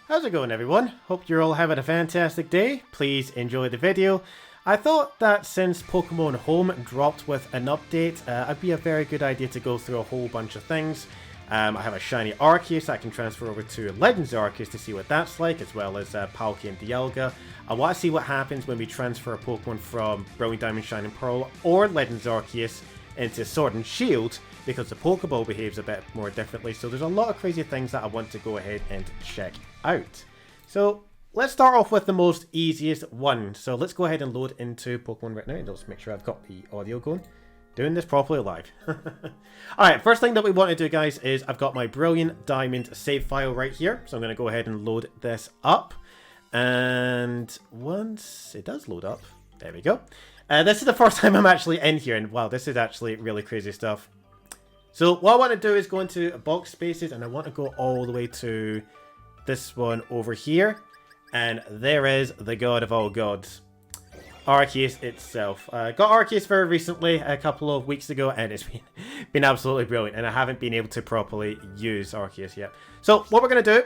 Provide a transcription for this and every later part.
How's it going, everyone? Hope you're all having a fantastic day. Please enjoy the video. I thought that since Pokemon Home dropped with an update, it'd be a very good idea to go through a whole bunch of things. I have a Shiny Arceus I can transfer over to Legends Arceus to see what that's like, as well as Palkia and Dialga. I want to see what happens when we transfer a Pokemon from Brilliant Diamond, Shining Pearl or Legends Arceus into Sword and Shield, because the Pokeball behaves a bit more differently. So there's a lot of crazy things that I want to go ahead and check out. So let's start off with the most easiest one. So let's go ahead and load into Pokemon right now. And let's make sure I've got the audio going. Doing this properly live. Alright, first thing that we want to do, guys, is I've got my Brilliant Diamond save file right here. So I'm going to go ahead and load this up. And once it does load up, there we go. This is the first time I'm actually in here. And wow, this is actually really crazy stuff. So what I want to do is go into box spaces, and I want to go all the way to this one over here. And there is the god of all gods, Arceus itself. Got Arceus very recently, a couple of weeks ago, and it's been absolutely brilliant. And I haven't been able to properly use Arceus yet. So what we're going to do,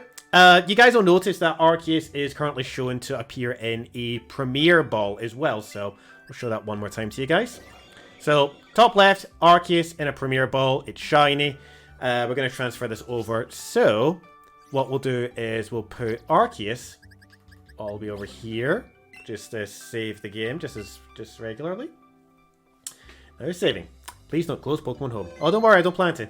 you guys will notice that Arceus is currently shown to appear in a Premier Ball as well. So we'll show that one more time to you guys. So, top left, Arceus in a Premier Ball. It's shiny. We're going to transfer this over. So, what we'll do is we'll put Arceus all the way over here, just to save the game, just regularly. Now saving. Please don't close Pokemon Home. Oh, don't worry, I don't plan to.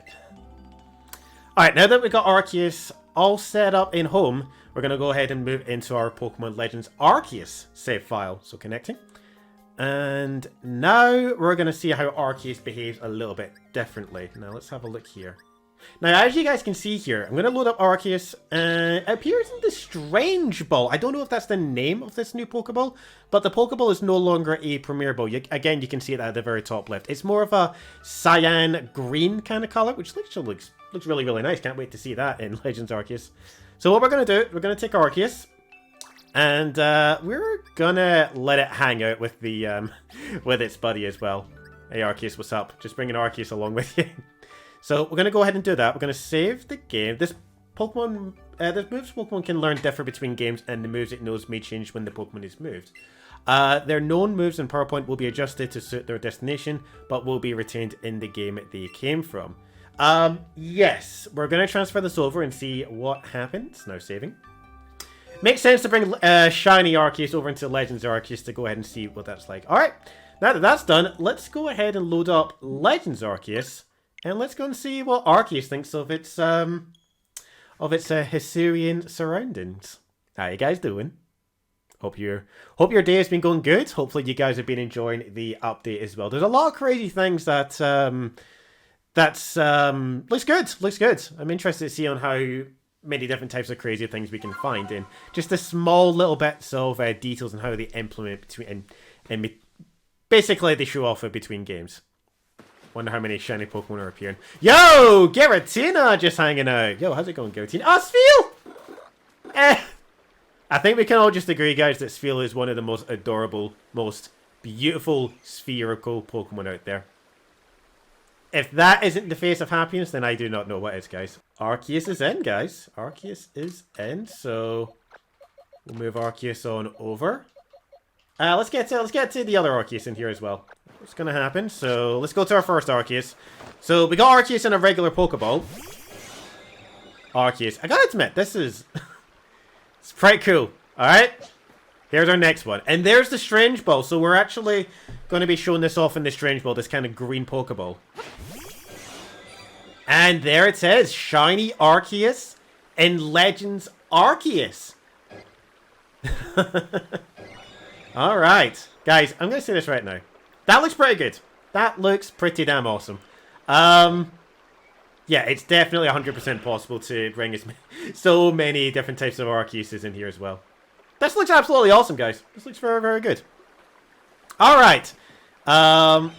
Alright, now that we've got Arceus all set up in Home, we're going to go ahead and move into our Pokemon Legends Arceus save file. So, connecting. And now we're going to see how Arceus behaves a little bit differently. Now let's have a look here. Now as you guys can see here, I'm going to load up Arceus. It appears in the Strange Ball. I don't know if that's the name of this new Pokeball, but the Pokeball is no longer a Premier Ball. Again, you can see it at the very top left. It's more of a cyan green kind of color, which looks really, really nice. Can't wait to see that in Legends Arceus. So what we're going to do, we're going to take Arceus. And we're gonna let it hang out with the with its buddy as well. Hey Arceus, what's up? Just bringing Arceus along with you. So we're gonna go ahead and do that. We're gonna save the game. This Pokemon, the moves Pokemon can learn differ between games, and the moves it knows may change when the Pokemon is moved. Their known moves and PowerPoint will be adjusted to suit their destination, but will be retained in the game they came from. Yes, we're gonna transfer this over and see what happens. Now saving. Makes sense to bring Shiny Arceus over into Legends Arceus to go ahead and see what that's like. Alright, now that that's done, let's go ahead and load up Legends Arceus. And let's go and see what Arceus thinks of its Hisuian surroundings. How you guys doing? Hope your day has been going good. Hopefully you guys have been enjoying the update as well. There's a lot of crazy things that looks good. I'm interested to see on how many different types of crazy things we can find in just the small little bits of details and how they implement between and basically they show off it between games. Wonder how many shiny Pokemon are appearing. Yo, Giratina just hanging out. Yo, how's it going, Giratina? Oh, Spheal! I think we can all just agree, guys, that Spheal is one of the most adorable, most beautiful spherical Pokemon out there. If that isn't the face of happiness, then I do not know what is, guys. Arceus is in, guys. Arceus is in, so we'll move Arceus on over. Let's get to the other Arceus in here as well. What's gonna happen? So let's go to our first Arceus. So we got Arceus in a regular Pokeball. Arceus. I gotta admit, this is it's pretty cool. Alright. Here's our next one. And there's the Strange Ball. So we're actually going to be showing this off in the Strange Ball, this kind of green Pokeball. And there it says, Shiny Arceus in Legends Arceus. Alright. Guys, I'm going to say this right now. That looks pretty good. That looks pretty damn awesome. Yeah, it's definitely 100% possible to bring so many different types of Arceuses in here as well. This looks absolutely awesome, guys. This looks very, very good. Alright. Come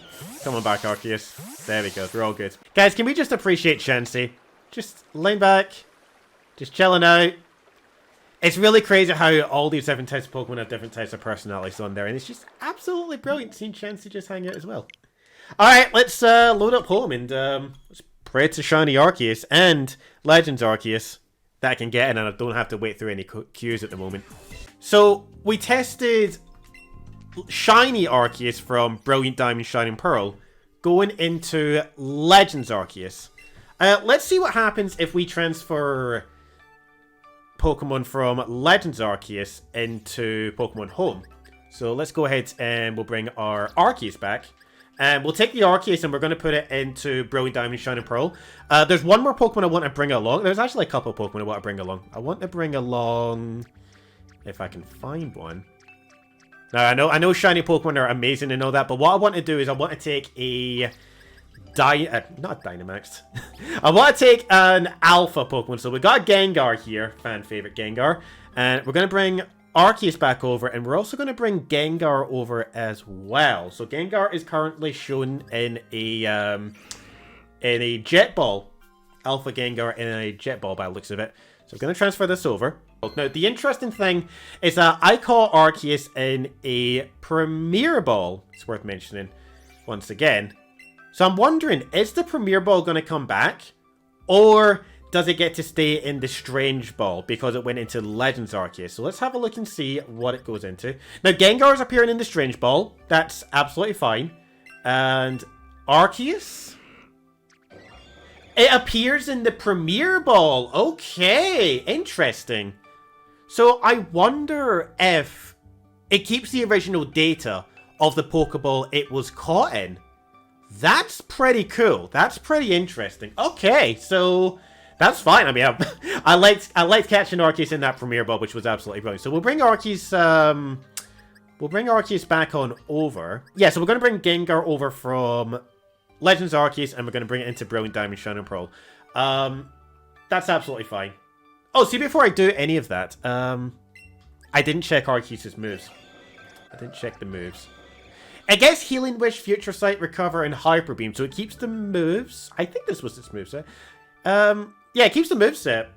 on back, Arceus. There we go. We're all good. Guys, can we just appreciate Chansey? Just lean back. Just chilling out. It's really crazy how all these different types of Pokemon have different types of personalities on there. And it's just absolutely brilliant seeing Chansey just hang out as well. Alright, let's load up home and let's pray to Shiny Arceus and Legends Arceus. that I can get in, and I don't have to wait through any queues at the moment. So, we tested Shiny Arceus from Brilliant Diamond Shining Pearl going into Legends Arceus. Let's see what happens if we transfer Pokemon from Legends Arceus into Pokemon Home. So let's go ahead and we'll bring our Arceus back. And we'll take the Arceus and we're going to put it into Brilliant Diamond Shining Pearl. There's one more Pokemon I want to bring along. There's actually a couple of Pokemon I want to bring along. I want to bring along, if I can find one. Now, I know shiny Pokemon are amazing and all that, but what I want to do is I want to take a not Dynamax. I want to take an Alpha Pokemon. So we got Gengar here, fan favorite Gengar, and we're going to bring Arceus back over, and we're also going to bring Gengar over as well. So Gengar is currently shown in a Jet Ball. Alpha Gengar in a Jet Ball by the looks of it. So I'm going to transfer this over. Now, the interesting thing is that I caught Arceus in a Premier Ball. It's worth mentioning once again. So I'm wondering, is the Premier Ball going to come back? Or does it get to stay in the Strange Ball because it went into Legends Arceus? So let's have a look and see what it goes into. Now, Gengar is appearing in the Strange Ball. That's absolutely fine. And Arceus? It appears in the Premier Ball. Okay, interesting. So I wonder if it keeps the original data of the Pokeball it was caught in. That's pretty cool. That's pretty interesting. Okay, so that's fine. I mean, I liked catching Arceus in that Premier Ball, which was absolutely brilliant. So we'll bring Arceus back on over. Yeah, so we're going to bring Gengar over from Legends Arceus, and we're going to bring it into Brilliant Diamond Shining Pearl. That's absolutely fine. Oh, see, before I do any of that, I didn't check Arceus' moves. I didn't check the moves. I guess Healing Wish, Future Sight, Recover, and Hyper Beam. So it keeps the moves. I think this was its moveset. Yeah, it keeps the moveset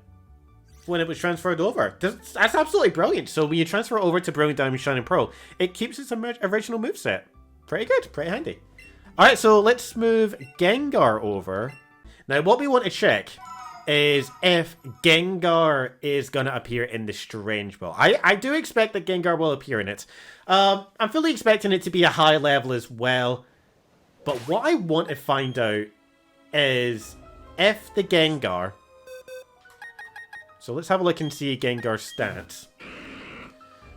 when it was transferred over. That's absolutely brilliant. So when you transfer over to Brilliant Diamond Shining Pearl, it keeps its original moveset. Pretty good. Pretty handy. Alright, so let's move Gengar over. Now, what we want to check is if Gengar is going to appear in the Strange Ball. I do expect that Gengar will appear in it. I'm fully expecting it to be a high level as well. But what I want to find out is if the Gengar... So let's have a look and see Gengar's stats.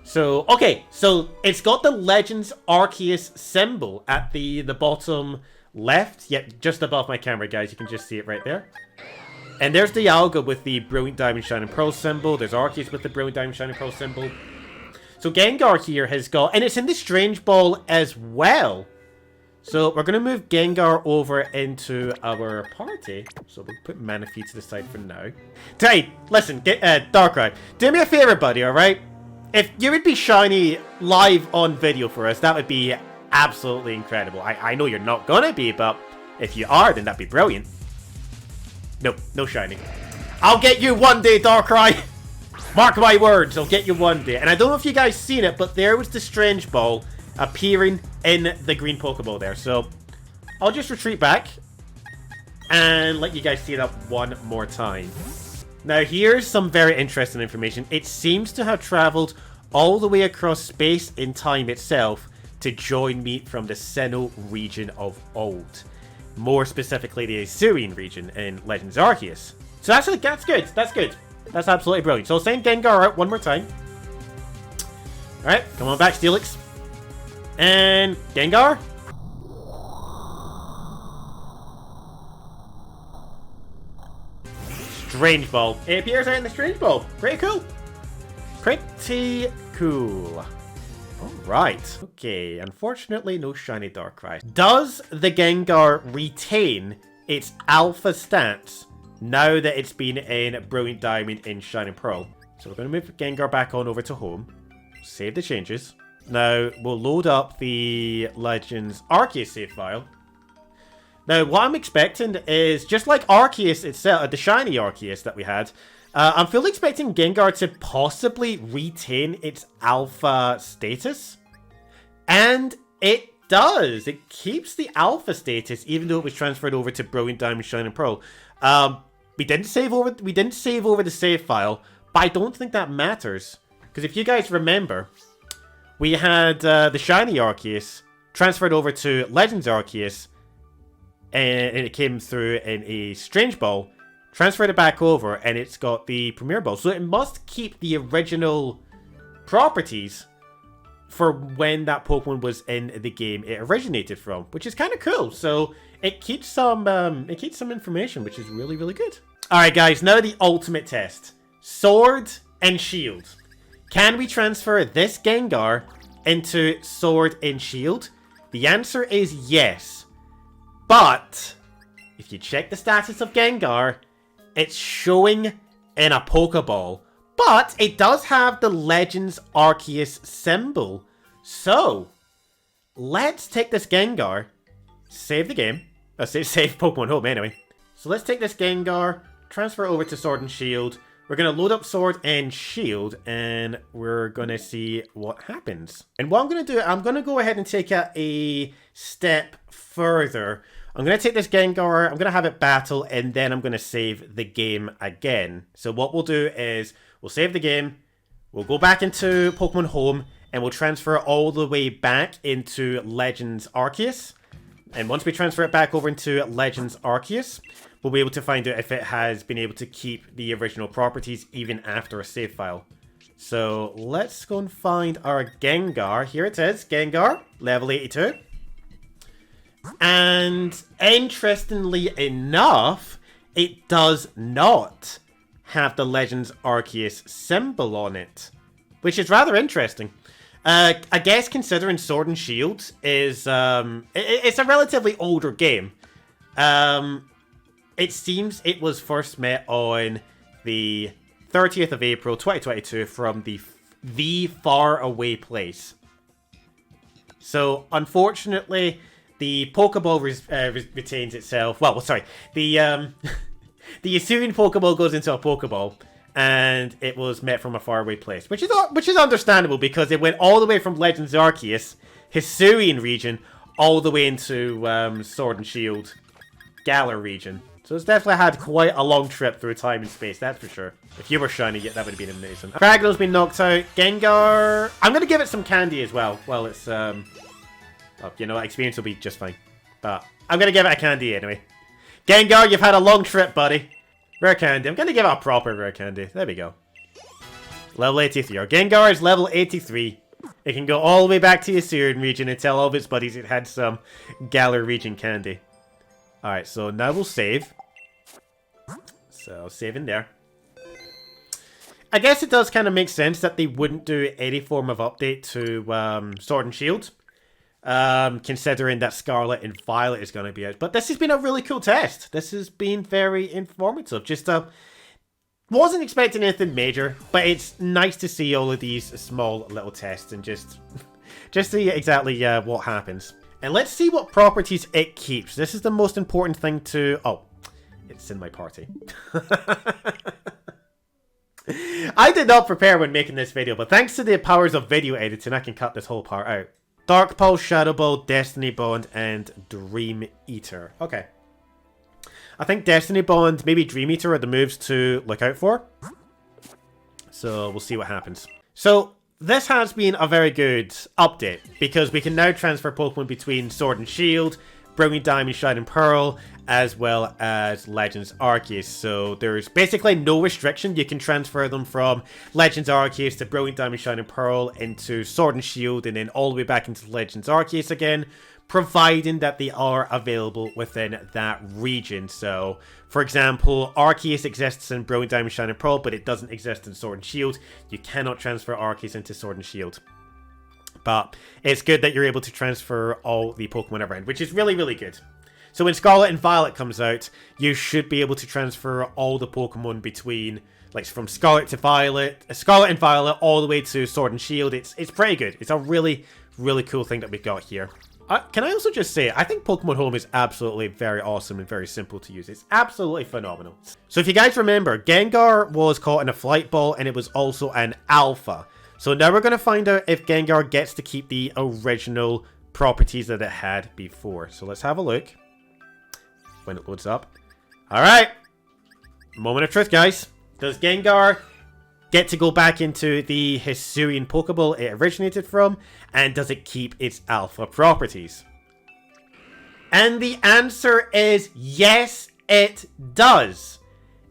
So, okay, so it's got the Legends Arceus symbol at the bottom left. Yep, just above my camera, guys. You can just see it right there. And there's Dialga with the Brilliant Diamond Shining Pearl symbol. There's Arceus with the Brilliant Diamond Shining Pearl symbol. So Gengar here has got... And it's in the Strange Ball as well. So we're going to move Gengar over into our party. So we'll put Manaphy to the side for now. Hey, listen, Darkrai, do me a favor, buddy, alright? If you would be shiny live on video for us, that would be absolutely incredible. I know you're not going to be, but if you are, then that'd be brilliant. Nope, no shiny. I'll get you one day, Darkrai. Mark my words, I'll get you one day. And I don't know if you guys seen it, but there was the Strange Ball appearing in the green Pokeball there. So I'll just retreat back and let you guys see that one more time. Now here's some very interesting information. It seems to have traveled all the way across space and time itself to join me from the Sinnoh region of Old. More specifically, the Azurian region in Legends Arceus. So that's good. That's good. That's absolutely brilliant. So I'll send Gengar out one more time. Alright, come on back, Steelix. And Gengar. Strange Ball. It appears out in the Strange Ball. Pretty cool. Pretty cool. Alright. Okay, unfortunately no shiny Darkrai. Does the Gengar retain its alpha stats now that it's been in Brilliant Diamond in Shining Pearl? So we're going to move Gengar back on over to home. Save the changes. Now we'll load up the Legends Arceus save file. Now what I'm expecting is, just like Arceus itself, the shiny Arceus that we had, I'm fully expecting Gengar to possibly retain its alpha status. And it does. It keeps the alpha status even though it was transferred over to Brilliant Diamond Shining Pearl. We didn't save over the save file, but I don't think that matters. Because if you guys remember, we had the Shiny Arceus transferred over to Legends Arceus, and it came through in a Strange Ball, transferred it back over, and it's got the Premier Ball. So it must keep the original properties for when that Pokemon was in the game it originated from, which is kind of cool. So it keeps some information, which is really, really good. All right, guys, now the ultimate test: Sword and Shield. Can we transfer this Gengar into Sword and Shield? The answer is yes. But if you check the status of Gengar, it's showing in a Pokeball. But it does have the Legends Arceus symbol. So, let's take this Gengar, save the game. Save Pokemon Home anyway. So let's take this Gengar, transfer over to Sword and Shield. We're going to load up Sword and Shield, and we're going to see what happens. And what I'm going to do, I'm going to go ahead and take it a step further. I'm going to take this Gengar, I'm going to have it battle, and then I'm going to save the game again. So what we'll do is, we'll save the game, we'll go back into Pokemon Home, and we'll transfer all the way back into Legends Arceus. And once we transfer it back over into Legends Arceus, we'll be able to find out if it has been able to keep the original properties even after a save file. So let's go and find our Gengar. Here it is, Gengar, level 82. And interestingly enough, it does not have the Legends Arceus symbol on it, which is rather interesting. I guess considering Sword and Shield is it's a relatively older game. It seems it was first met on the 30th of April 2022 from the far away place. So unfortunately, the Pokeball retains itself. Well, sorry, the Hisuian Pokeball goes into a Pokeball, and it was met from a faraway place, which is understandable because it went all the way from Legends Arceus, Hisuian region, all the way into Sword and Shield, Galar region. So it's definitely had quite a long trip through time and space, that's for sure. If you were shiny, yeah, that would have been amazing. Fragno's been knocked out. Gengar, I'm gonna give it some candy as well. Well, it's oh, you know, experience will be just fine, but I'm gonna give it a candy anyway. Gengar, you've had a long trip, buddy. Rare candy. I'm going to give it a proper rare candy. There we go. Level 83. Our Gengar is level 83. It can go all the way back to the Hisuian region and tell all of its buddies it had some Galar region candy. Alright, so now we'll save. So, save in there. I guess it does kind of make sense that they wouldn't do any form of update to Sword and Shield. Considering that Scarlet and Violet is going to be out. But this has been a really cool test. This has been very informative. Just wasn't expecting anything major, but it's nice to see all of these small little tests and just see exactly what happens. And let's see what properties it keeps. This is the most important thing to... Oh, it's in my party. I did not prepare when making this video, but thanks to the powers of video editing, I can cut this whole part out. Dark Pulse, Shadow Ball, Destiny Bond, and Dream Eater. Okay. I think Destiny Bond, maybe Dream Eater are the moves to look out for. So we'll see what happens. So this has been a very good update because we can now transfer Pokemon between Sword and Shield, Brilliant Diamond, Shining Pearl, as well as Legends Arceus. So there's basically no restriction. You can transfer them from Legends Arceus to Brilliant Diamond, Shining Pearl into Sword and Shield, and then all the way back into Legends Arceus again, providing that they are available within that region. So, for example, Arceus exists in Brilliant Diamond, Shining Pearl, but it doesn't exist in Sword and Shield. You cannot transfer Arceus into Sword and Shield. But it's good that you're able to transfer all the Pokemon around, which is really, really good. So when Scarlet and Violet comes out, you should be able to transfer all the Pokemon between, like, from Scarlet and Violet, all the way to Sword and Shield. It's pretty good. It's a really, really cool thing that we've got here. Can I also just say, I think Pokemon Home is absolutely very awesome and very simple to use. It's absolutely phenomenal. So if you guys remember, Gengar was caught in a Flight Ball, and it was also an Alpha. So now we're going to find out if Gengar gets to keep the original properties that it had before. So let's have a look when it loads up. Alright. moment of truth, guys. Does Gengar get to go back into the Hisuian Pokeball it originated from? And does it keep its alpha properties? And the answer is yes, it does.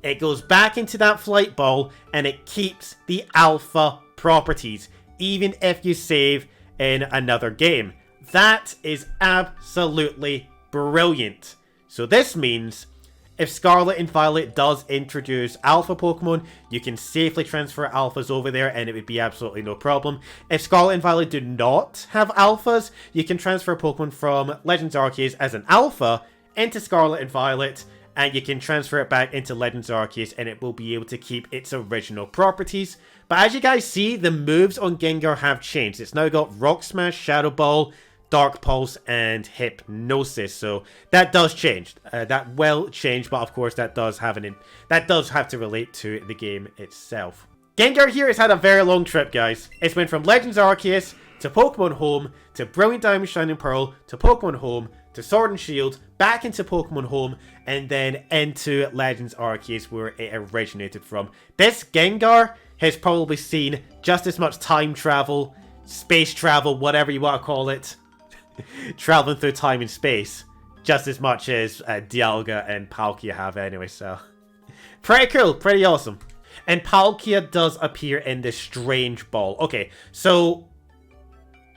It goes back into that Flight Ball and it keeps the alpha properties, even if you save in another game. That is absolutely brilliant. So this means if Scarlet and Violet does introduce alpha Pokemon, you can safely transfer alphas over there and it would be absolutely no problem. If Scarlet and Violet do not have alphas, you can transfer Pokemon from Legends Arceus as an alpha into Scarlet and Violet, and you can transfer it back into Legends Arceus and it will be able to keep its original properties. But as you guys see, the moves on Gengar have changed. It's now got Rock Smash, Shadow Ball, Dark Pulse, and Hypnosis. So that does change. That will change, but of course that does have to relate to the game itself. Gengar here has had a very long trip, guys. It's went from Legends Arceus to Pokemon Home to Brilliant Diamond Shining Pearl to Pokemon Home to Sword and Shield, back into Pokemon Home, and then into Legends Arceus where it originated from. This Gengar has probably seen just as much time travel, space travel, whatever you want to call it, traveling through time and space, just as much as Dialga and Palkia have anyway, so pretty cool, pretty awesome. And Palkia does appear in this strange ball. Okay, so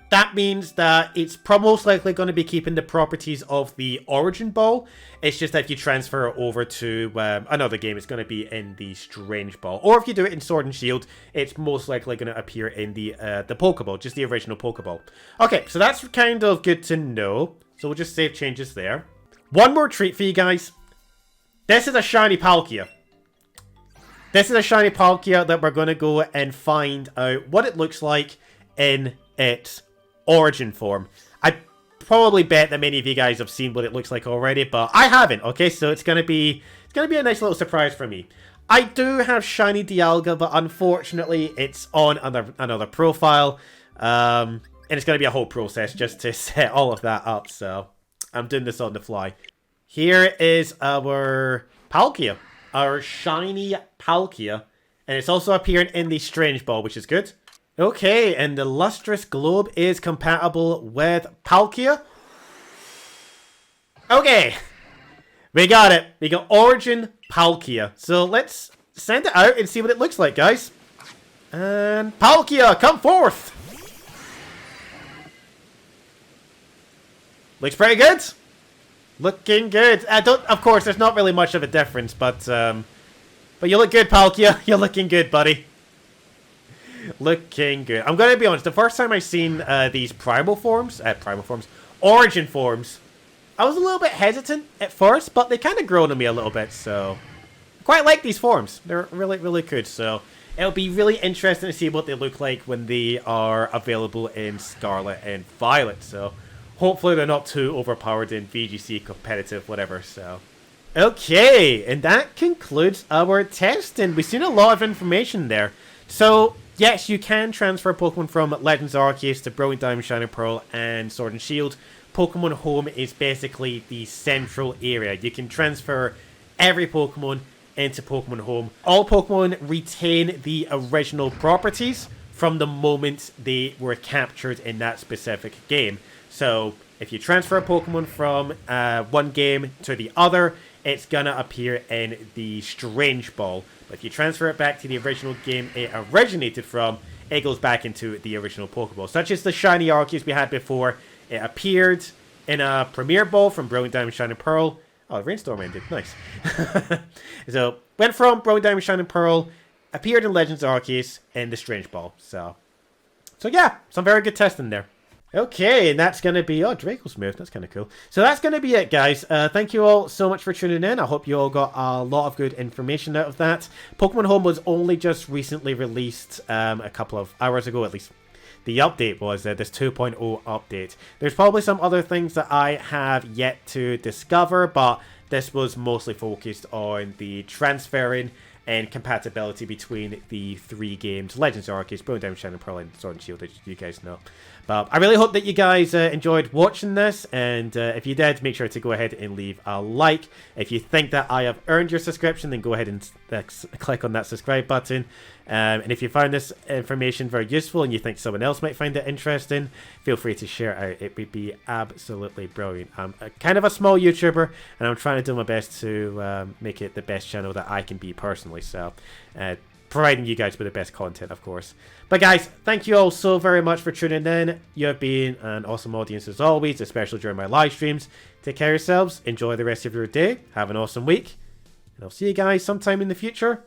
that means that it's most likely going to be keeping the properties of the Origin Ball. It's just that if you transfer it over to another game, it's going to be in the Strange Ball. Or if you do it in Sword and Shield, it's most likely going to appear in the Pokeball, just the original Pokeball. Okay, so that's kind of good to know. So we'll just save changes there. One more treat for you guys. This is a Shiny Palkia. This is a Shiny Palkia that we're going to go and find out what it looks like in its Origin form. I probably bet that many of you guys have seen what it looks like already, but I haven't. Okay, so it's gonna be a nice little surprise for me. I do have Shiny Dialga, but unfortunately it's on another profile, and it's gonna be a whole process just to set all of that up. So I'm doing this on the fly. Here is our Palkia, our Shiny Palkia, and it's also appearing in the Strange Ball, which is good. Okay, and the Lustrous Globe is compatible with Palkia. Okay, we got it. We got Origin Palkia. So let's send it out and see what it looks like, guys. And Palkia, come forth! Looks pretty good. Looking good. Of course, there's not really much of a difference, but you look good, Palkia. You're looking good, buddy. Looking good. I'm going to be honest, the first time I seen these Origin forms, I was a little bit hesitant at first, but they kind of grown on me a little bit, so I quite like these forms. They're really, really good, so it'll be really interesting to see what they look like when they are available in Scarlet and Violet, so hopefully they're not too overpowered in VGC competitive, whatever, so. Okay, and that concludes our testing. We've seen a lot of information there. So, yes, you can transfer Pokemon from Legends Arceus to Brilliant Diamond Shining Pearl and Sword and Shield. Pokemon Home is basically the central area. You can transfer every Pokemon into Pokemon Home. All Pokemon retain the original properties from the moment they were captured in that specific game. So, if you transfer a Pokemon from one game to the other, it's gonna appear in the Strange Ball. But if you transfer it back to the original game it originated from, it goes back into the original Pokeball. Such as the Shiny Arceus we had before. It appeared in a Premier Ball from Brilliant Diamond Shining Pearl. Oh, Rainstorm ended. Nice. So, went from Brilliant Diamond Shining Pearl, appeared in Legends Arceus, in the Strange Ball. So yeah, some very good testing there. Okay, and that's going to be... Oh, Draco's moved. That's kind of cool. So that's going to be it, guys. Thank you all so much for tuning in. I hope you all got a lot of good information out of that. Pokemon Home was only just recently released a couple of hours ago, at least. The update was this 2.0 update. There's probably some other things that I have yet to discover, but this was mostly focused on the transferring and compatibility between the 3 games: Legends Arceus, Bone Diamond, Shining Pearl, and Sword and Shield, as you guys know. But I really hope that you guys enjoyed watching this, and if you did, make sure to go ahead and leave a like. If you think that I have earned your subscription, then go ahead and click on that subscribe button. And if you found this information very useful and you think someone else might find it interesting, feel free to share it out. It would be absolutely brilliant. I'm kind of a small YouTuber, and I'm trying to do my best to make it the best channel that I can be personally. So, providing you guys with the best content, of course. But guys, thank you all so very much for tuning in. You have been an awesome audience as always, especially during my live streams. Take care of yourselves. Enjoy the rest of your day. Have an awesome week. And I'll see you guys sometime in the future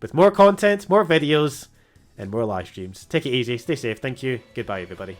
with more content, more videos, and more live streams. Take it easy. Stay safe. Thank you. Goodbye, everybody.